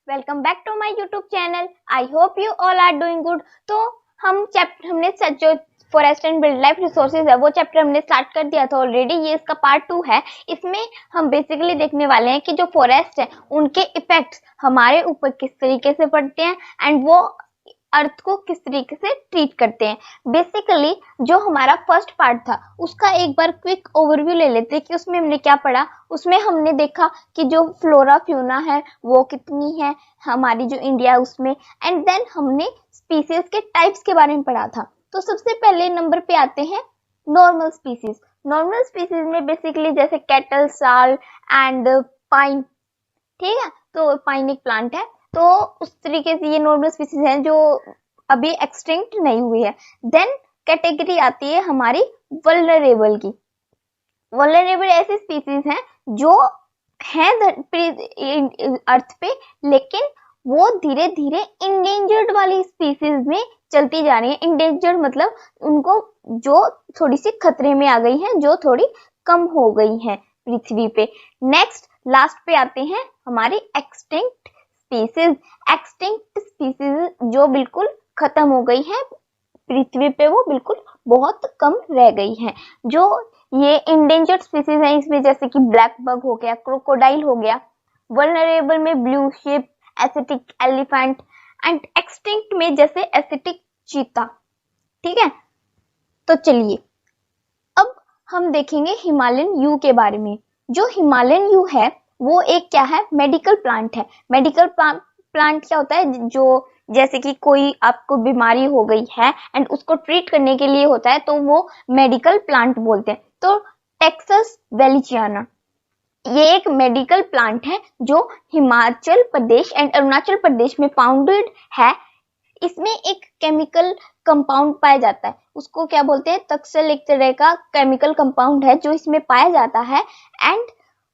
Welcome back to my YouTube channel. I hope you all are doing good. तो हमने जो forest and wildlife resources है वो chapter हमने start कर दिया था ऑलरेडी। ये इसका पार्ट 2 है। इसमें हम बेसिकली देखने वाले हैं कि जो फॉरेस्ट है उनके इफेक्ट्स हमारे ऊपर किस तरीके से पड़ते हैं एंड वो अर्थ को किस तरीके से ट्रीट करते हैं। बेसिकली जो हमारा फर्स्ट पार्ट था उसका एक बार क्विक ओवरव्यू ले लेते हैं कि उसमें हमने क्या पढ़ा। उसमें हमने देखा कि जो फ्लोरा फ्यूना है वो कितनी है हमारी जो इंडिया है उसमें, एंड देन हमने स्पीसीज के टाइप्स के बारे में पढ़ा था। तो सबसे पहले नंबर पे आते हैं नॉर्मल स्पीसीज। नॉर्मल स्पीसीज में बेसिकली जैसे कैटल, साल एंड पाइन, ठीक है। तो पाइन एक प्लांट है, तो उस तरीके से ये नॉर्मल स्पीसीज हैं जो अभी एक्सटिंक्ट नहीं हुई है। देन कैटेगरी आती है हमारी वल्नरेबल की। वल्नरेबल ऐसी स्पीसीज हैं जो हैं अर्थ पे, लेकिन वो धीरे धीरे इंडेंजर्ड वाली स्पीसीज में चलती जा रही है। इंडेंजर्ड मतलब उनको जो थोड़ी सी खतरे में आ गई हैं, जो थोड़ी कम हो गई हैं पृथ्वी पे। नेक्स्ट लास्ट पे आते हैं हमारी एक्सटिंक्ट स्पीसीज। एक्सटिंक्ट स्पीसीज जो बिल्कुल खत्म हो गई हैं पृथ्वी पे, वो बिल्कुल बहुत कम रह गई हैं। जो ये इंडेंजर्ड स्पीसीज हैं इसमें जैसे कि ब्लैक बग हो गया, क्रोकोडाइल हो गया। वल्नरेबल में blue ship, acetic elephant and extinct में जैसे एसिटिक चीता, ठीक है। तो चलिए अब हम देखेंगे हिमालयन यू के बारे में। जो हिमालयन यू है वो एक क्या है, मेडिकल प्लांट है। मेडिकल प्लांट क्या होता है, जो जैसे कि कोई आपको बीमारी हो गई है एंड उसको ट्रीट करने के लिए होता है तो वो मेडिकल प्लांट बोलते हैं। तो टेक्सस वेलिचियाना ये एक मेडिकल प्लांट है जो हिमाचल प्रदेश एंड अरुणाचल प्रदेश में फाउंडेड है। इसमें एक केमिकल कंपाउंड पाया जाता है, उसको क्या बोलते हैं, तक्सल एक तरह का केमिकल कंपाउंड है जो इसमें पाया जाता है। एंड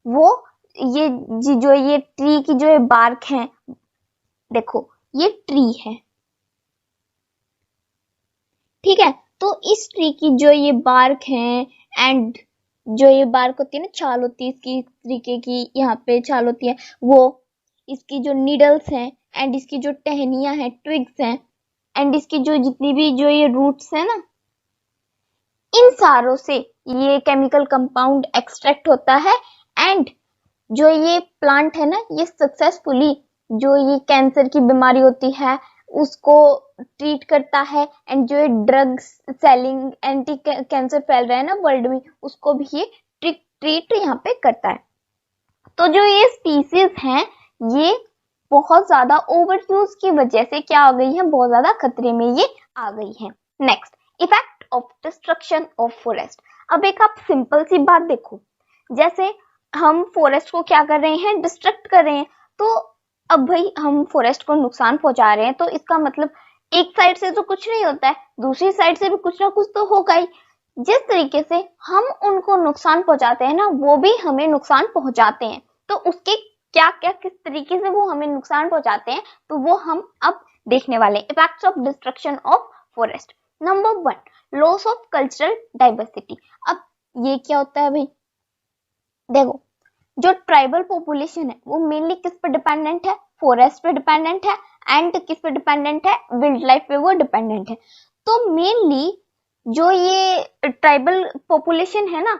वो ये जो ये ट्री की जो बार्क है, देखो ये ट्री है, ठीक है। तो इस ट्री की जो ये बार्क है एंड जो ये बार्क होती है ना, छाल होती है इसकी इस तरीके की, यहाँ पे छाल होती है, वो इसकी जो नीडल्स हैं एंड इसकी जो टहनियां हैं, ट्विग्स हैं एंड इसकी जो जितनी भी जो ये रूट्स है ना, इन सारों से ये केमिकल कंपाउंड एक्सट्रैक्ट होता है। एंड जो ये प्लांट है ना, ये सक्सेसफुली जो ये कैंसर की बीमारी होती है उसको ट्रीट करता है। एंड जो ये ड्रग्स सेलिंग एंटी कैंसर फैल रहा है ना वर्ल्ड में, उसको भी ये ट्रीट यहाँ पे करता है। तो जो ये स्पीसीज हैं ये बहुत ज्यादा ओवरयूज की वजह से क्या आ गई है, बहुत ज्यादा खतरे में ये आ गई है। Next, effect of destruction of forest. अब एक आप सिंपल सी बात देखो, जैसे हम फॉरेस्ट को क्या कर रहे हैं, डिस्ट्रक्ट कर रहे हैं। तो अब भाई हम फॉरेस्ट को नुकसान पहुंचा रहे हैं तो इसका मतलब एक साइड से तो कुछ नहीं होता है, दूसरी साइड से भी कुछ ना कुछ तो होगा ही। जिस तरीके से हम उनको नुकसान पहुंचाते हैं ना, वो भी हमें नुकसान पहुंचाते हैं। तो उसके क्या क्या किस तरीके से वो हमें नुकसान पहुंचाते हैं, तो वो हम अब देखने वाले हैं। Effects of destruction of forest. Number 1, loss of cultural diversity. अब ये क्या होता है भाई, देखो जो ट्राइबल पॉपुलेशन है वो मेनली किस पर डिपेंडेंट है, फॉरेस्ट पे डिपेंडेंट है। एंड किस पे डिपेंडेंट है, वाइल्ड लाइफ पे वो डिपेंडेंट है। तो मेनली जो ये ट्राइबल पॉपुलेशन है ना,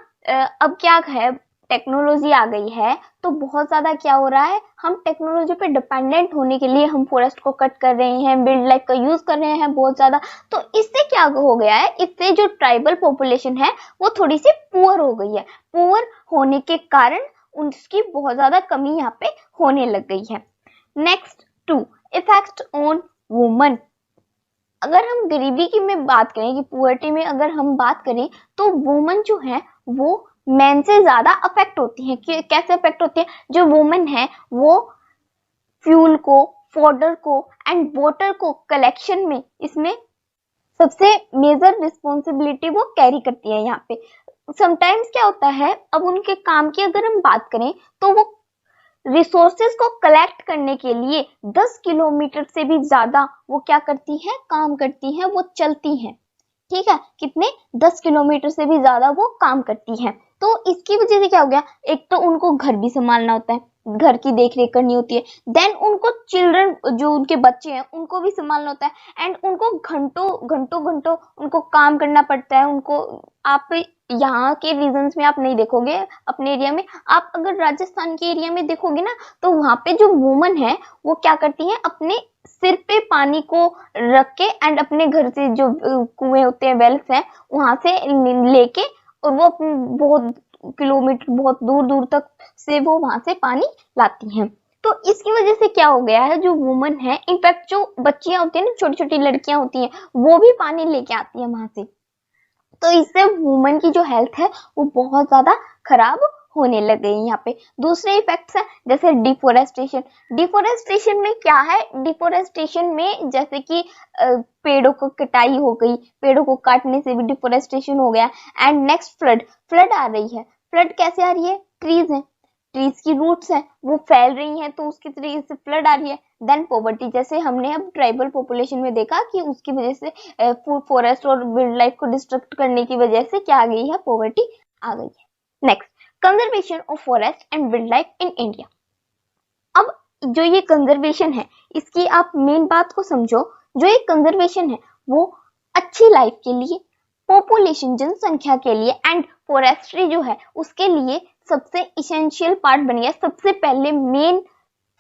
अब क्या है, टेक्नोलॉजी आ गई है तो बहुत ज्यादा क्या हो रहा है, हम टेक्नोलॉजी पे डिपेंडेंट होने के लिए हम फॉरेस्ट को कट कर रहे हैं, वाइल्ड लाइफ का यूज कर रहे हैं बहुत ज्यादा। तो इससे क्या हो गया है, इससे जो ट्राइबल पॉपुलेशन है वो थोड़ी सी पुअर हो गई है। पुअर होने के कारण उसकी बहुत ज्यादा कमी यहाँ पे होने लग गई है। Next 2, effect on woman. अगर हम गरीबी की में बात करें कि पुअर्टी में अगर हम बात करें तो वुमन जो है वो मैन से ज्यादा अफेक्ट होती है। कैसे अफेक्ट होती है, जो वुमन है वो फ्यूल को, फॉडर को एंड वाटर को कलेक्शन में, इसमें सबसे मेजर रिस्पॉन्सिबिलिटी वो कैरी करती है। यहाँ पे समटाइम्स क्या होता है, अब उनके काम की अगर हम बात करें तो वो रिसोर्सेज को कलेक्ट करने के लिए 10 किलोमीटर से भी ज्यादा वो क्या करती है, काम करती है, वो चलती है, ठीक है। कितने, 10 किलोमीटर से भी ज्यादा वो काम करती है। तो इसकी वजह से क्या हो गया, एक तो उनको घर भी संभालना होता है, घर की देख रेख करनी होती है, देन उनको चिल्ड्रन जो उनके बच्चे हैं उनको भी संभालना होता है एंड उनको घंटों घंटों घंटों उनको काम करना पड़ता है। उनको आप यहाँ के रीजन्स में आप नहीं देखोगे अपने एरिया में, आप अगर राजस्थान के एरिया में देखोगे ना तो वहां पे जो वुमन है वो क्या करती है, अपने सिर पे पानी को रख के एंड अपने घर से जो कुएं होते हैं, वेल्स हैं, वहां से लेके और वो बहुत किलोमीटर बहुत दूर दूर तक से वो वहां से पानी लाती हैं। तो इसकी वजह से क्या हो गया है, जो वुमन है, इनफैक्ट जो बच्चियां होती है ना, छोटी छोटी लड़कियां होती हैं, वो भी पानी लेके आती है वहां से। तो इससे वुमन की जो हेल्थ है वो बहुत ज्यादा खराब होने लग गई। यहाँ पे दूसरे इफेक्ट्स हैं जैसे डिफोरेस्टेशन। डिफोरेस्टेशन में क्या है, डिफोरेस्टेशन में जैसे कि पेड़ों को कटाई हो गई, पेड़ों को काटने से भी डिफोरेस्टेशन हो गया। एंड नेक्स्ट फ्लड आ रही है। फ्लड कैसे आ रही है, ट्रीज है, ट्रीज की रूट्स है वो फैल रही हैं तो उसकी वजह से फ्लड आ रही है। देन पॉवर्टी, जैसे हमने अब ट्राइबल पॉपुलेशन में देखा कि उसकी वजह से फॉरेस्ट और वाइल्ड लाइफ को डिस्ट्रक्ट करने की वजह से क्या आ गई है, पॉवर्टी आ गई है। Next, conservation of forest and wild life in India. अब जो ये कंजर्वेशन है इसकी आप मेन बात को समझो। जो ये कंजर्वेशन है वो अच्छी लाइफ के लिए, पॉपुलेशन जनसंख्या के लिए एंड फॉरेस्ट्री जो है उसके लिए सबसे इसेंशियल पार्ट बन गया। सबसे पहले मेन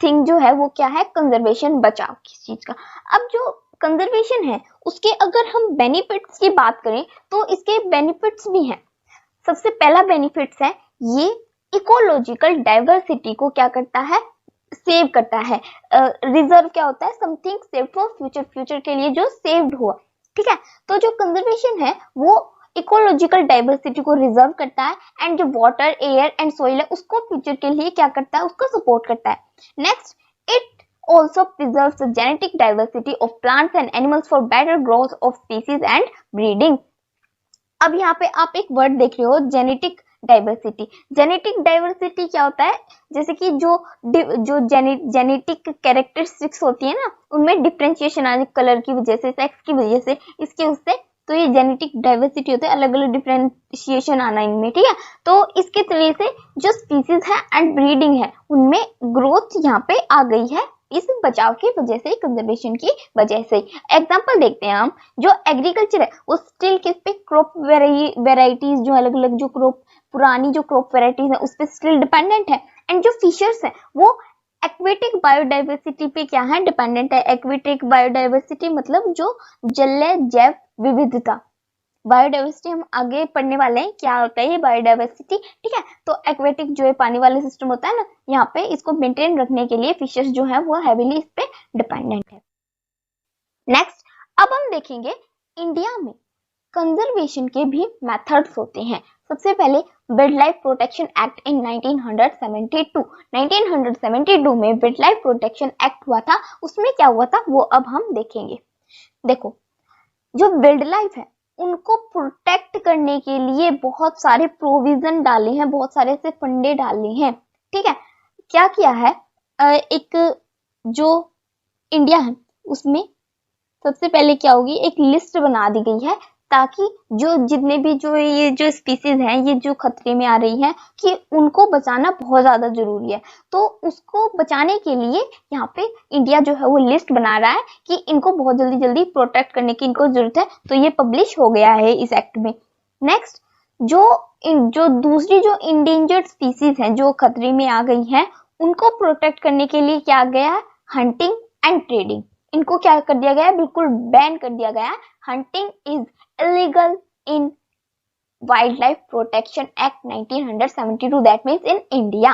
थिंग जो है वो क्या है, कंजर्वेशन, बचाव किस चीज का। अब जो कंजर्वेशन है उसके अगर हम बेनिफिट्स की बात करें तो इसके बेनिफिट्स भी हैं। सबसे पहला बेनिफिट्स है ये इकोलॉजिकल डाइवर्सिटी को क्या करता है, सेव करता है। रिजर्व क्या होता है, something save for future, future के लिए जो सेव्ड हुआ, ठीक है। तो जो कंजर्वेशन है वो इकोलॉजिकल डाइवर्सिटी को रिजर्व करता है एंड जो वाटर, एयर एंड सोइल है उसको फ्यूचर के लिए क्या करता है, उसको सपोर्ट करता है। Next, it also preserves the genetic diversity of plants and animals for better growth of species and breeding। अब यहाँ पे आप एक वर्ड देख रहे हो, जेनेटिक डाइवर्सिटी। जेनेटिक डाइवर्सिटी क्या होता है, जैसे कि जो जेनेटिक कैरेक्टरिस्टिक्स होती है ना उनमें डिफरेंशिएशन आ जाए, कलर की वजह से, सेक्स की वजह से, इसके उससे, तो ये जेनेटिक डाइवर्सिटी होता है, अलग अलग डिफरेंशिएशन आना इनमें, ठीक है। तो इसके तरह से जो स्पीसीज है एंड ब्रीडिंग है उनमें ग्रोथ यहाँ पे आ गई है इस बचाव की वजह से, कंजर्वेशन की वजह से। एग्जांपल देखते हैं हम, जो एग्रीकल्चर है वो स्टिल किस पे, क्रॉप वेराइटीज, जो अलग अलग जो क्रॉप, पुरानी जो क्रॉप वेराइटीज है उस पे स्टिल डिपेंडेंट है। एंड जो फिशर्स है वो एक्वेटिक बायोडाइवर्सिटी पे क्या है, डिपेंडेंट है। एक्वेटिक बायोडाइवर्सिटी मतलब जो जलीय जैव विविधता, बायोडाइवर्सिटी हम आगे पढ़ने वाले हैं क्या होता है ये बायोडाइवर्सिटी, ठीक है। तो एक्वेटिक जो है पानी वाले सिस्टम होता है ना, यहाँ पे इसको मेंटेन रखने के लिए फिशर्स जो है वो हेवीली इस पे डिपेंडेंट है। नेक्स्ट, अब हम देखेंगे इंडिया में कंजर्वेशन के भी मेथड्स होते हैं। सबसे पहले wild life protection act in 1972। 1972 में वाइल्ड लाइफ प्रोटेक्शन एक्ट हुआ था, उसमें क्या हुआ था वो अब हम देखेंगे। देखो, जो वाइल्ड लाइफ है उनको प्रोटेक्ट करने के लिए बहुत सारे प्रोविजन डाले हैं, बहुत सारे ऐसे फंडे डाले हैं, ठीक है। क्या किया है, एक जो इंडिया है उसमें सबसे पहले क्या होगी, एक लिस्ट बना दी गई है ताकि जो जितने भी जो ये जो स्पीसीज हैं ये जो खतरे में आ रही हैं कि उनको बचाना बहुत ज्यादा जरूरी है। तो उसको बचाने के लिए यहाँ पे इंडिया जो है वो लिस्ट बना रहा है कि इनको बहुत जल्दी जल्दी प्रोटेक्ट करने की इनको जरूरत है, तो ये पब्लिश हो गया है इस एक्ट में। नेक्स्ट, जो दूसरी जो इंडेंजर्ड स्पीसीज हैं जो खतरे में आ गई हैं उनको प्रोटेक्ट करने के लिए क्या गया है, हंटिंग एंड ट्रेडिंग, इनको क्या कर दिया गया है, बिल्कुल बैन कर दिया गया है। Hunting is illegal in Wildlife Protection Act 1972, that means in India।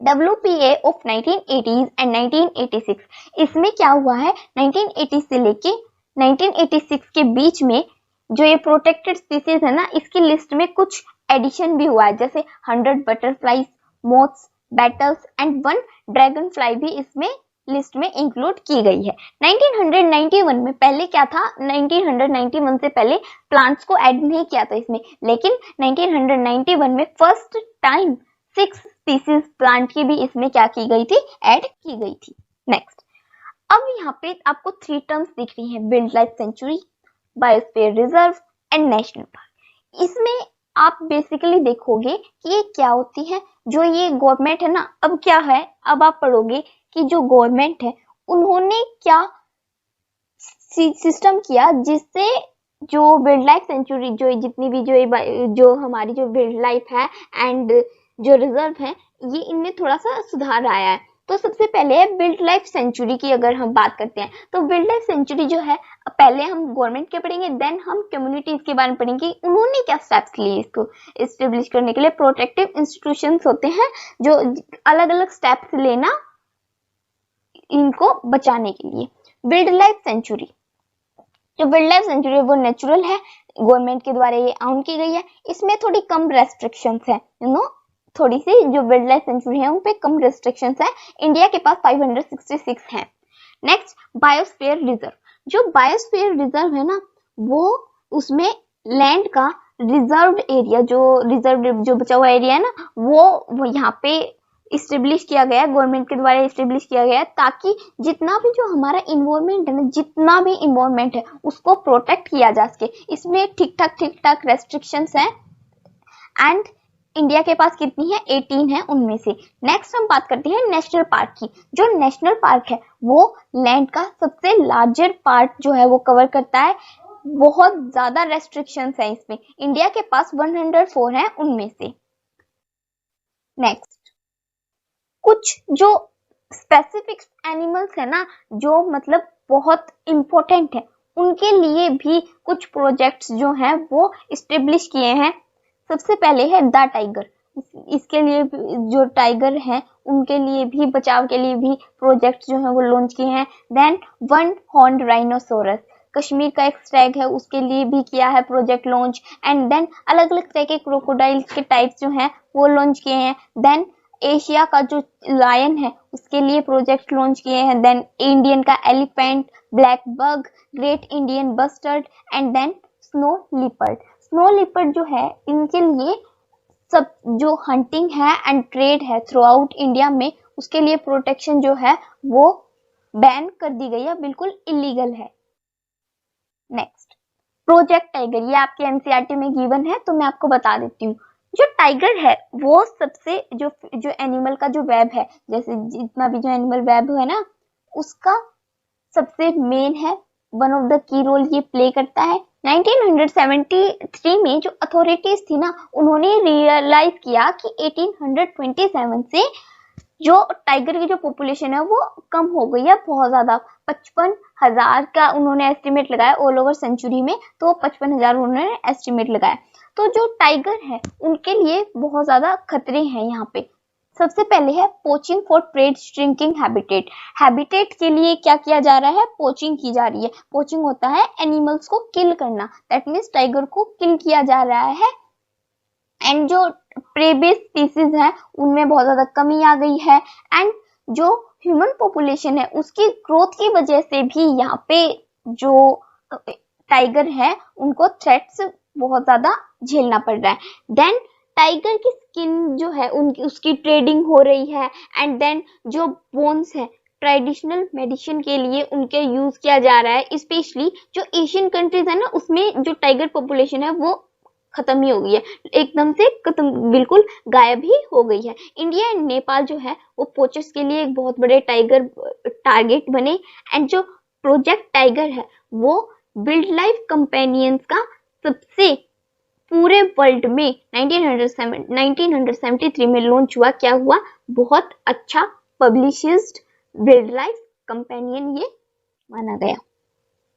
WPA of 1980s and 1986, इसमें क्या हुआ है, 1980 से लेके 1986 के बीच में जो ये प्रोटेक्टेड स्पीसीज है ना इसकी लिस्ट में कुछ एडिशन भी हुआ है, जैसे 100 butterflies, moths, battles and 1 dragon fly भी इसमें लिस्ट में इंक्लूड की गई है। 1991 में पहले क्या था, 1991 से पहले प्लांट्स को ऐड नहीं किया था इसमें, लेकिन 1991 में फर्स्ट टाइम 6 स्पीसीज प्लांट की भी इसमें क्या की गई थी, ऐड की गई थी। नेक्स्ट, अब यहाँ पे आपको 3 टर्म्स दिख रही हैं, wild life sanctuary, biosphere reserve and national park. इसमें आप बेसिकली देखोगे कि ये क्या होती है, जो ये गवर्नमेंट है ना, अब क्या है, अब आप पढ़ोगे कि जो गवर्नमेंट है उन्होंने क्या सिस्टम किया जिससे जो वाइल्ड लाइफ सेंचुरी, जो जितनी भी जो हमारी जो वाइल्ड लाइफ है एंड जो रिजर्व है, ये इनमें थोड़ा सा सुधार आया है। तो सबसे पहले है वाइल्ड लाइफ सेंचुरी की अगर हम बात करते हैं तो वाइल्ड लाइफ सेंचुरी जो है, पहले हम गवर्नमेंट के पढ़ेंगे, देन हम कम्युनिटीज के बारे में पढ़ेंगे उन्होंने क्या स्टेप्स लिए इसको एस्टेब्लिश करने के लिए। प्रोटेक्टिव इंस्टीट्यूशंस होते हैं जो अलग अलग स्टेप्स लेना इनको बचाने के लिए। वाइल्ड लाइफ सेंचुरी, जो वाइल्ड लाइफ सेंचुरी है वो नेचुरल है, गवर्नमेंट के द्वारा ये आउट की गई है, इसमें थोड़ी कम रेस्ट्रिक्शंस है, थोड़ी सी जो वाइल्ड लाइफ सेंचुरी है उन पे कम रेस्ट्रिक्शंस है। इंडिया के पास 566 है। नेक्स्ट बायोस्फीयर रिजर्व, जो बायोस्फीयर रिजर्व है ना, वो उसमें लैंड का रिजर्व एरिया, जो बचा हुआ एरिया है ना, वो यहाँ पे इस्टेब्लिश किया गया है, गवर्नमेंट के द्वारा इस्टेब्लिश किया गया है, ताकि जितना भी जो हमारा इन्वायरमेंट है ना, जितना भी इन्वायरमेंट है उसको प्रोटेक्ट किया जा सके। इसमें ठीक ठाक रेस्ट्रिक्शंस हैं एंड इंडिया के पास कितनी है, 18 है उनमें से। नेक्स्ट हम बात करते हैं नेशनल पार्क की। जो नेशनल पार्क है वो लैंड का सबसे लार्जर पार्ट जो है वो कवर करता है, बहुत ज्यादा रेस्ट्रिक्शंस है इसमें, इंडिया के पास 104 है उनमें से। नेक्स्ट कुछ जो स्पेसिफिक एनिमल्स है ना, जो मतलब बहुत इंपॉर्टेंट है, उनके लिए भी कुछ प्रोजेक्ट्स जो हैं वो इस्टेब्लिश किए हैं। सबसे पहले है द टाइगर, इसके लिए जो टाइगर है उनके लिए भी बचाव के लिए भी प्रोजेक्ट जो है वो लॉन्च किए हैं। Then one horn rhinoceros, Kashmir का एक स्टैग है, उसके लिए भी किया है प्रोजेक्ट लॉन्च। एंड देन अलग अलग तरह के क्रोकोडाइल्स के टाइप्स जो हैं वो लॉन्च किए हैं। देन एशिया का जो लायन है उसके लिए प्रोजेक्ट लॉन्च किए हैं। देन इंडियन का elephant, black bug, great Indian bustard and than snow leopard. Snow leopard जो है इनके लिए सब जो हंटिंग है एंड ट्रेड है थ्रू आउट इंडिया में, उसके लिए प्रोटेक्शन जो है वो बैन कर दी गई है, बिल्कुल इलीगल है। नेक्स्ट प्रोजेक्ट टाइगर, ये आपके एनसीईआरटी में गिवन है तो मैं आपको बता देती हूँ। जो टाइगर है वो सबसे जो एनिमल का जो वेब है, जैसे जितना भी जो एनिमल वेब है ना, उसका सबसे मेन है, one of the key role ये प्ले करता है। 1973 में जो अथॉरिटीज थी ना, उन्होंने रियलाइज किया कि 1827 से जो टाइगर की जो पॉपुलेशन है वो कम हो गई है बहुत ज्यादा। 55,000 का उन्होंने एस्टिमेट लगाया ऑल ओवर सेंचुरी में, तो 55,000 उन्होंने एस्टिमेट लगाया। तो जो टाइगर है उनके लिए बहुत ज्यादा खतरे हैं यहाँ पे। सबसे पहले है poaching for trade shrinking habitat. Habitat के लिए क्या किया जा रहा है, पोचिंग की जा रही है। पोचिंग होता है एनिमल्स को किल करना, दैट मीन्स टाइगर को किल किया जा रहा है। एंड जो प्रे बेस्ड स्पीसीज है उनमें बहुत ज्यादा कमी आ गई है। एंड जो ह्यूमन पॉपुलेशन है उसकी ग्रोथ की वजह से भी यहाँ पे जो टाइगर है उनको थ्रेट्स बहुत ज्यादा झेलना पड़ रहा है। देन टाइगर की स्किन जो है उनकी उसकी ट्रेडिंग हो रही है। एंड देन जो बोन्स है ट्रेडिशनल मेडिसिन के लिए उनके यूज किया जा रहा है। स्पेशली जो एशियन कंट्रीज है ना, उसमें जो टाइगर पॉपुलेशन है वो खत्म ही हो गई है, एकदम से खत्म, बिल्कुल गायब ही हो गई है। इंडिया एंड नेपाल जो है वो पोचर्स के लिए एक बहुत बड़े टाइगर टारगेट बने। एंड जो प्रोजेक्ट टाइगर है वो वाइल्ड लाइफ कंपेनियंस का सबसे पूरे वर्ल्ड में 1973 में लॉन्च हुआ। क्या हुआ, बहुत अच्छा पब्लिश्ड वाइल्ड लाइफ कंपेनियन ये माना गया।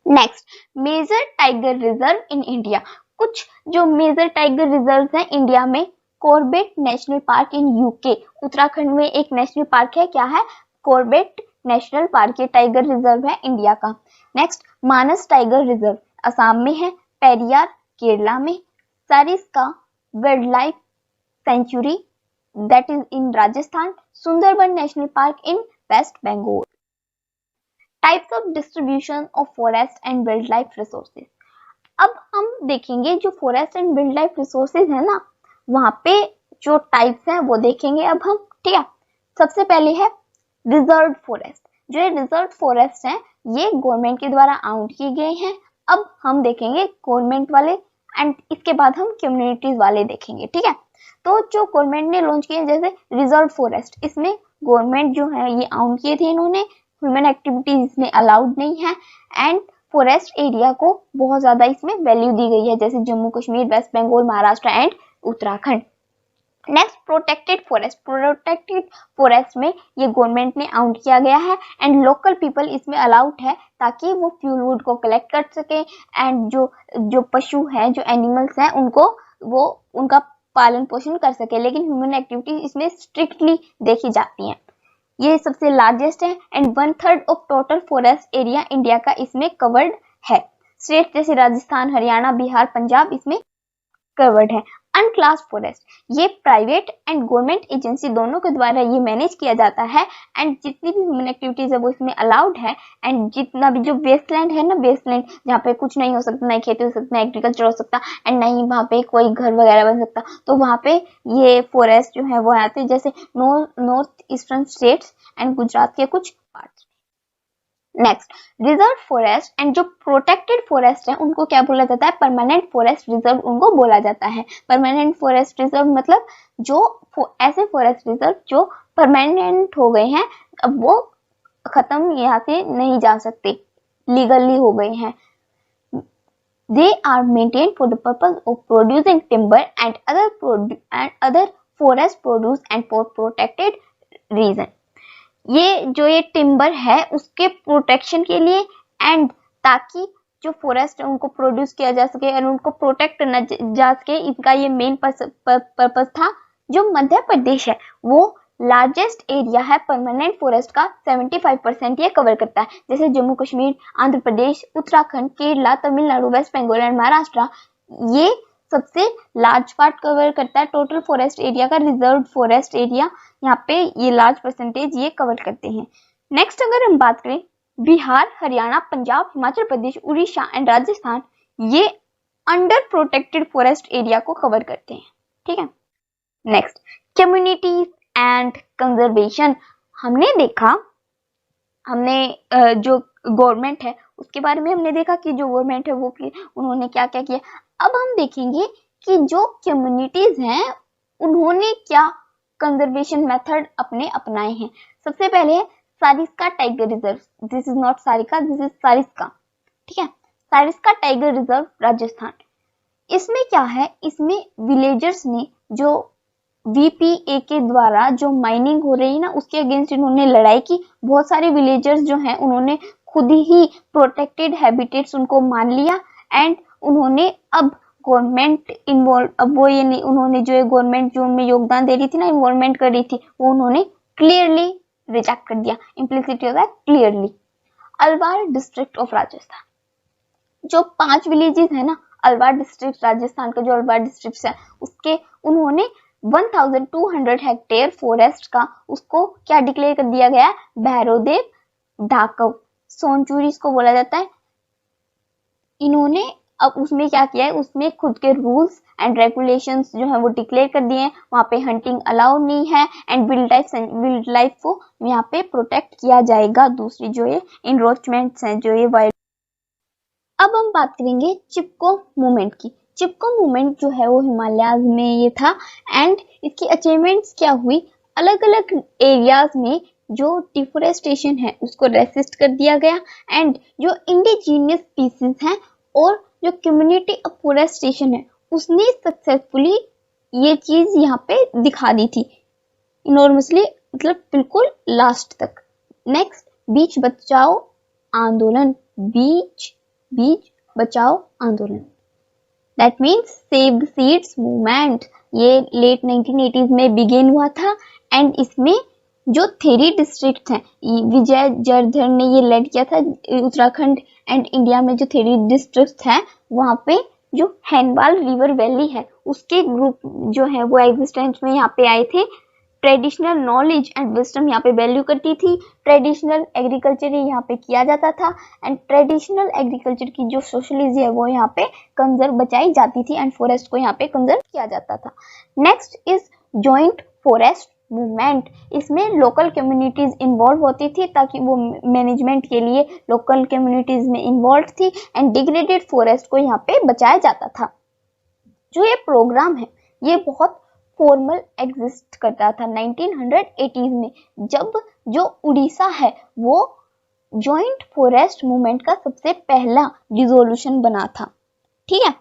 Next major tiger reserve in India. कुछ जो मेजर टाइगर रिजर्व हैं इंडिया में, Corbett National park in UK, Uttarakhand में एक नेशनल पार्क है, क्या है, कॉर्बेट नेशनल पार्क, ये टाइगर रिजर्व है इंडिया का। Next Manas tiger reserve Assam में है, पेरियार केरला में, Sariska wildlife sanctuary that is in Rajasthan, Sundarban national park in West Bengal. Types of distribution of forest and wildlife resources. अब हम देखेंगे जो forest and wildlife resources है ना, वहां पे जो टाइप्स हैं वो देखेंगे अब हम, ठीक है। सबसे पहले है रिजर्व फॉरेस्ट। जो रिजर्व फॉरेस्ट हैं ये गवर्नमेंट के द्वारा आउट किए गए हैं। अब हम देखेंगे गवर्नमेंट वाले एंड इसके बाद हम कम्युनिटीज वाले देखेंगे, ठीक है। तो जो गवर्नमेंट ने लॉन्च किए जैसे रिजर्व फॉरेस्ट, इसमें गवर्नमेंट जो है ये आउन किए थे इन्होंने, ह्यूमन एक्टिविटीज इसमें अलाउड नहीं है एंड फॉरेस्ट एरिया को बहुत ज्यादा इसमें वैल्यू दी गई है, जैसे Jammu Kashmir, West Bengal, Maharashtra and Uttarakhand. Next protected forest, protected forest में ये गवर्नमेंट ने आउट किया गया है एंड लोकल पीपल इसमें अलाउड है ताकि वो फ्यूल वुड को कलेक्ट कर सके एंड जो पशु है, जो एनिमल्स हैं, उनको वो उनका पालन पोषण कर सके, लेकिन ह्यूमन एक्टिविटी इसमें स्ट्रिक्टली देखी जाती है। ये सबसे लार्जेस्ट है and 1/3 of total forest area India का इसमें कवर्ड है। स्टेट जैसे राजस्थान, हरियाणा, बिहार, पंजाब इसमें कवर्ड है। अनक्लास फॉरेस्ट, ये प्राइवेट एंड गवर्नमेंट एजेंसी दोनों के द्वारा ये मैनेज किया जाता है एंड जितनी भी ह्यूमन एक्टिविटीज है वो इसमें अलाउड है एंड जितना भी जो वेस्टलैंड है ना, वेस्टलैंड जहाँ पे कुछ नहीं हो सकता, ना खेती हो सकता, ना एग्रीकल्चर हो सकता एंड ना ही वहाँ पे कोई घर वगैरह बन सकता, तो वहाँ पे ये फॉरेस्ट जो है वो आते हैं, जैसे north eastern states and Gujarat के कुछ parts. Next reserve forest and जो प्रोटेक्टेड फॉरेस्ट है उनको क्या बोला जाता है, परमानेंट फॉरेस्ट रिजर्व उनको बोला जाता है। परमानेंट फॉरेस्ट रिजर्व मतलब जो ऐसे फॉरेस्ट रिजर्व जो परमानेंट हो गए हैं, अब वो खत्म यहाँ से नहीं जा सकते, लीगली हो गए हैं। They are maintained for the purpose of producing timber and other forest produce and for protected region. ये टिम्बर है उसके प्रोटेक्शन के लिए एंड ताकि जो फॉरेस्ट है उनको प्रोड्यूस किया जा सके और उनको प्रोटेक्ट करना जा सके, इसका ये मेन पर्पस था। जो मध्य प्रदेश है वो लार्जेस्ट एरिया है परमानेंट फॉरेस्ट का, 75% ये कवर करता है। जैसे जम्मू कश्मीर, आंध्र प्रदेश, उत्तराखंड, केरला, तमिलनाडु, वेस्ट बंगाल एंड महाराष्ट्र ये सबसे लार्ज पार्ट कवर करता है टोटल फॉरेस्ट एरिया का। रिजर्व फॉरेस्ट एरिया यहाँ पे ये लार्ज परसेंटेज ये कवर करते हैं। नेक्स्ट अगर हम बात करें बिहार, हरियाणा, पंजाब, हिमाचल प्रदेश, उड़ीसा एंड राजस्थान, ये अंडर प्रोटेक्टेड फॉरेस्ट एरिया को कवर करते हैं, ठीक है। नेक्स्ट कम्युनिटीज एंड कंजर्वेशन, हमने देखा जो गवर्नमेंट है उसके बारे में हमने देखा कि जो गवर्नमेंट है वो उन्होंने क्या क्या किया। अब हम देखेंगे कि जो कम्युनिटीज हैं उन्होंने क्या कंजर्वेशन मेथड अपने अपनाए हैं। सबसे पहले है Sariska tiger reserve, this is not Sarika, this is Sariska, ठीक है। सारिस्का टाइगर रिजर्व राजस्थान, इसमें क्या है, इसमें विलेजर्स ने जो VPA के द्वारा जो माइनिंग हो रही है ना उसके अगेंस्ट इन्होंने लड़ाई की। बहुत सारे विलेजर्स जो हैं उन्होंने खुद ही प्रोटेक्टेड हैबिटेट्स उनको मान लिया एंड उन्होंने अब गवर्नमेंट इन्वॉल्व, अब वो ये नहीं, उन्होंने जो गवर्नमेंट जो उनमें योगदान दे रही थी ना, इन्वॉल्वमेंट कर रही थी, वो उन्होंने क्लियरली रिजेक्ट कर दिया। इम्प्लिसिटी होता है clearly. Alwar district of Rajasthan, जो 5 विलेजेस है ना, अलवार डिस्ट्रिक्ट राजस्थान का जो अलवार डिस्ट्रिक्ट है उसके उन्होंने 1200 हेक्टेयर फॉरेस्ट का उसको क्या डिक्लेयर कर दिया गया, भैरवदेव ढाकव सोनचूरी इसको बोला जाता है। इन्होंने अब उसमें क्या किया है, उसमें खुद के रूल्स एंड रेगुलेशंस जो है वो डिक्लेयर कर दिए हैं। वहाँ पे हंटिंग अलाउड नहीं है एंड विल्ड लाइफ को यहाँ पे प्रोटेक्ट किया जाएगा। दूसरी जो ये इनरोचमेंट्स हैं, जो ये वाइल्ड। अब हम बात करेंगे चिपको मूवमेंट की। चिपको मूवमेंट जो है वो हिमालयाज में ये था एंड इसकी अचीवमेंट्स क्या हुई, अलग अलग एरियाज में जो डिफोरेस्टेशन है उसको रेसिस्ट कर दिया गया एंड जो इंडिजीनियस स्पीसीज हैं और जो कम्युनिटी अफोरेस्टेशन है उसने सक्सेसफुली ये चीज यहाँ पे दिखा दी थी इनॉर्मसली, मतलब बिल्कुल लास्ट तक। नेक्स्ट बीच बचाओ आंदोलन, बीच बचाओ आंदोलन, that means save the seeds movement. ये लेट 1980s में बिगिन हुआ था एंड इसमें जो 3 डिस्ट्रिक्ट हैं, विजय जयवर्धन ने ये लेड किया था। उत्तराखंड एंड इंडिया में जो 3 डिस्ट्रिक्ट हैं वहाँ पे जो हैनवाल रिवर वैली है उसके ग्रुप जो है वो एग्जिस्टेंस में यहाँ पे आए थे। ट्रेडिशनल नॉलेज एंड विजडम यहाँ पे वैल्यू करती थी। ट्रेडिशनल एग्रीकल्चर यहाँ पे किया जाता था एंड ट्रेडिशनल एग्रीकल्चर की जो सोशलिज्म है वो यहाँ पे कंजर्व बचाई जाती थी एंड फॉरेस्ट को यहाँ पे कंजर्व किया जाता था। Next is joint forest movement, इसमें लोकल कम्युनिटीज इन्वॉल्व होती थी ताकि वो मैनेजमेंट के लिए लोकल कम्युनिटीज में इन्वॉल्व थी एंड डिग्रेडेड फॉरेस्ट को यहाँ पे बचाया जाता था। जो ये प्रोग्राम है ये बहुत फॉर्मल एग्जिस्ट करता था 1980s में, जब जो उड़ीसा है वो जॉइंट फॉरेस्ट मूवमेंट का सबसे पहला डिसोल्यूशन बना था। ठीक है,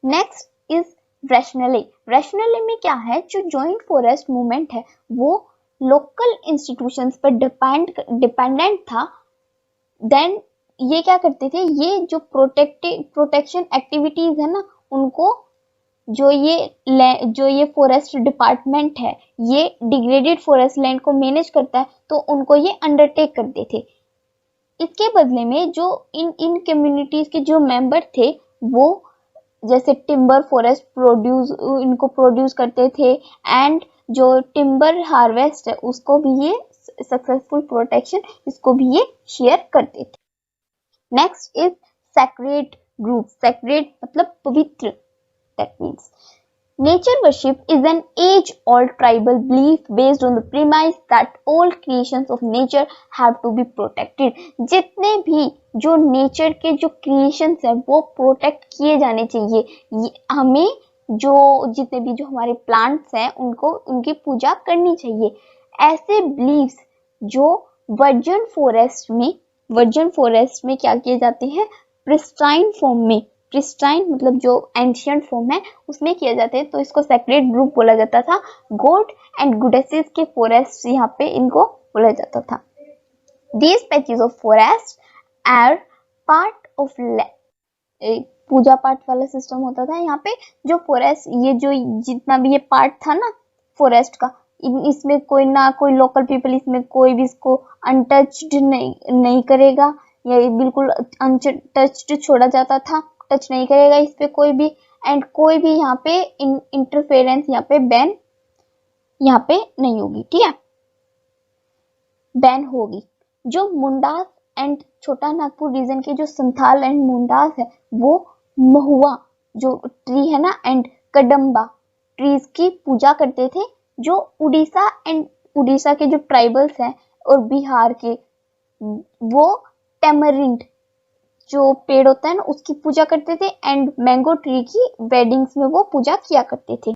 नेक्स्ट इज रैशनले। रैशनले में क्या है, जो जॉइंट फॉरेस्ट मूवमेंट है वो लोकल इंस्टीट्यूशंस पर डिपेंडेंट था। देन ये क्या करते थे, ये जो प्रोटेक्शन एक्टिविटीज है ना, उनको जो ये फॉरेस्ट डिपार्टमेंट है ये डिग्रेडेड फॉरेस्ट लैंड को मैनेज करता है, तो उनको ये अंडरटेक करते थे। इसके बदले में जो इन कम्युनिटीज के जो मेंबर थे वो जैसे टिम्बर फॉरेस्ट प्रोड्यूस करते थे, एंड जो टिम्बर हार्वेस्ट है उसको भी ये सक्सेसफुल प्रोटेक्शन इसको भी ये शेयर करते थे। Next is sacred group. Sacred मतलब पवित्र। That means nature worship is an age-old tribal belief based on the premise that all creations of nature have to be protected. जितने भी जो नेचर के जो क्रिएशंस है वो प्रोटेक्ट किए जाने चाहिए। हमें जो जितने भी जो हमारे प्लांट्स हैं उनको उनकी पूजा करनी चाहिए। ऐसे बिलीव्स जो वर्जिन फॉरेस्ट में क्या किए जाते हैं, प्रिस्टाइन फॉर्म में, प्रिस्टाइन मतलब जो एंशियंट फॉर्म है उसमें किया जाते हैं, तो इसको सेक्रेड ग्रुप बोला जाता था। गोड एंड गुडेसिस के फॉरेस्ट यहाँ पे इनको बोला जाता था। These patches of forest are part of पूजा पाठ वाला सिस्टम होता था यहाँ पे। जो फॉरेस्ट ये जो जितना भी ये पार्ट था ना फॉरेस्ट का, इसमें कोई ना कोई लोकल पीपल इसमें कोई भी इसको अनटच्ड नहीं करेगा, या बिल्कुल अनटच्ड छोड़ा जाता था, टच नहीं करेगा इस पे कोई भी, एंड कोई भी यहाँ पे इंटरफेरेंस यहाँ पे बैन यहाँ पे नहीं होगी। ठीक है, बैन होगी। जो मुंडास एंड छोटा नागपुर रीजन के जो संथाल एंड मुंडास है वो महुआ जो ट्री है ना एंड कदम्बा ट्रीज की पूजा करते थे। जो उड़ीसा के जो ट्राइबल्स हैं और बिहार के वो टेमरिंड जो पेड़ होता है ना उसकी पूजा करते थे, एंड मैंगो ट्री की वेडिंग्स में वो पूजा किया करते थे।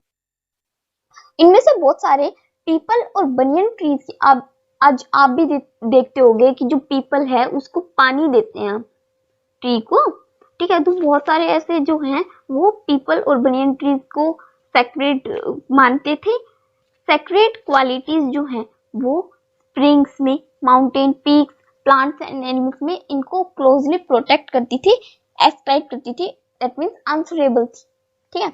इनमें से बहुत सारे पीपल और बनियन ट्रीज की आज आप भी देखते होंगे कि जो पीपल है उसको पानी देते हैं ट्री को। ठीक है, तो बहुत सारे ऐसे जो हैं वो पीपल और बनियन ट्रीज को सेक्रेड मानते थे। सेक्रेड क्वालिटीज जो हैं वो स्प्रिंग्स में, mountain peaks, plants and animals में इनको क्लोजली प्रोटेक्ट करती थी, एस्क्राइब करती थी, दैट मींस आंसरेबल। ठीक है,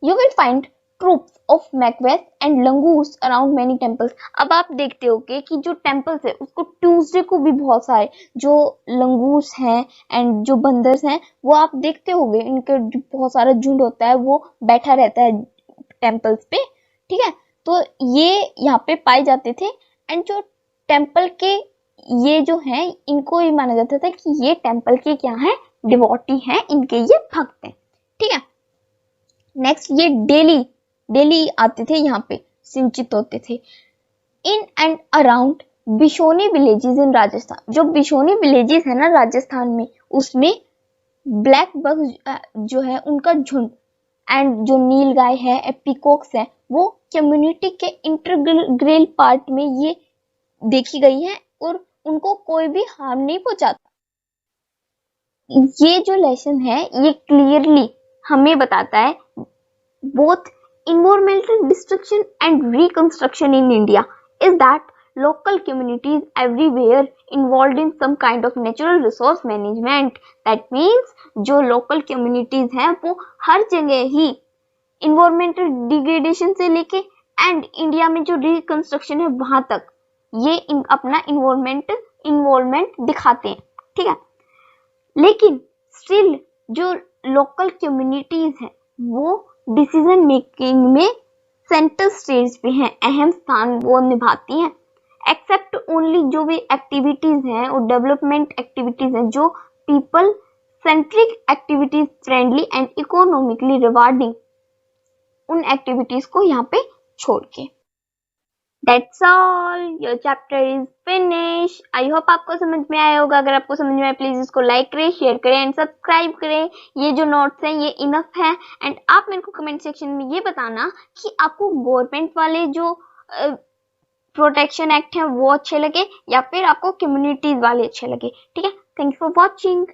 you will find troops of Macbeth and langurs around many temples. अब आप देखते हो कि जो टेम्पल्स है उसको ट्यूसडे को भी बहुत सारे जो लंगूर्स हैं एंड जो बंदर्स हैं वो आप देखते होंगे, इनके बहुत सारा झुंड होता है वो बैठा रहता है टेम्पल्स पे। ठीक है, तो ये यहाँ पे पाए जाते थे, एंड जो टेम्पल के ये जो हैं इनको ये माना जाता था कि ये टेम्पल के क्या हैं, डिवोटी हैं, इनके ये भक्त हैं। ठीक है, नेक्स्ट ये डेली आते थे यहाँ पे, सिंचित होते थे। In and around Bishnoi villages in Rajasthan. जो बिशोनी विलेजेस है ना राजस्थान में, उसमें ब्लैक बग जो है उनका झुंड एंड जो नील गाय है, पीकॉक्स है, वो कम्युनिटी के इंटीग्रल पार्ट में ये देखी गई है और उनको कोई भी हार्म नहीं पहुंचाता। ये जो लेसन है ये क्लियरली हमें बताता है both environmental destruction and reconstruction in India is that local communities everywhere involved in some kind of natural resource management. That means जो local communities हैं वो हर जगह ही environmental degradation से लेके and India में जो reconstruction है वहां तक ये अपना involvement दिखाते हैं। ठीक है, लेकिन स्टिल जो लोकल कम्युनिटीज हैं वो डिसीजन मेकिंग में सेंटर स्टेज पे हैं, अहम स्थान वो निभाती हैं। एक्सेप्ट ओनली जो भी एक्टिविटीज हैं और डेवलपमेंट एक्टिविटीज हैं जो people centric activities, friendly and economically rewarding, उन एक्टिविटीज को यहाँ पे छोड़ के। That's all, your chapter is finish. I hope आपको समझ में आया होगा। अगर आपको समझ में आया प्लीज इसको लाइक करें, शेयर करें एंड सब्सक्राइब करें। ये जो नोट्स हैं ये इनफ है। एंड आप मेरे को कमेंट सेक्शन में ये बताना कि आपको गवर्नमेंट वाले जो प्रोटेक्शन एक्ट है वो अच्छे लगे या फिर आपको कम्युनिटीज वाले अच्छे लगे। ठीक है, थैंक यू फॉर वॉचिंग।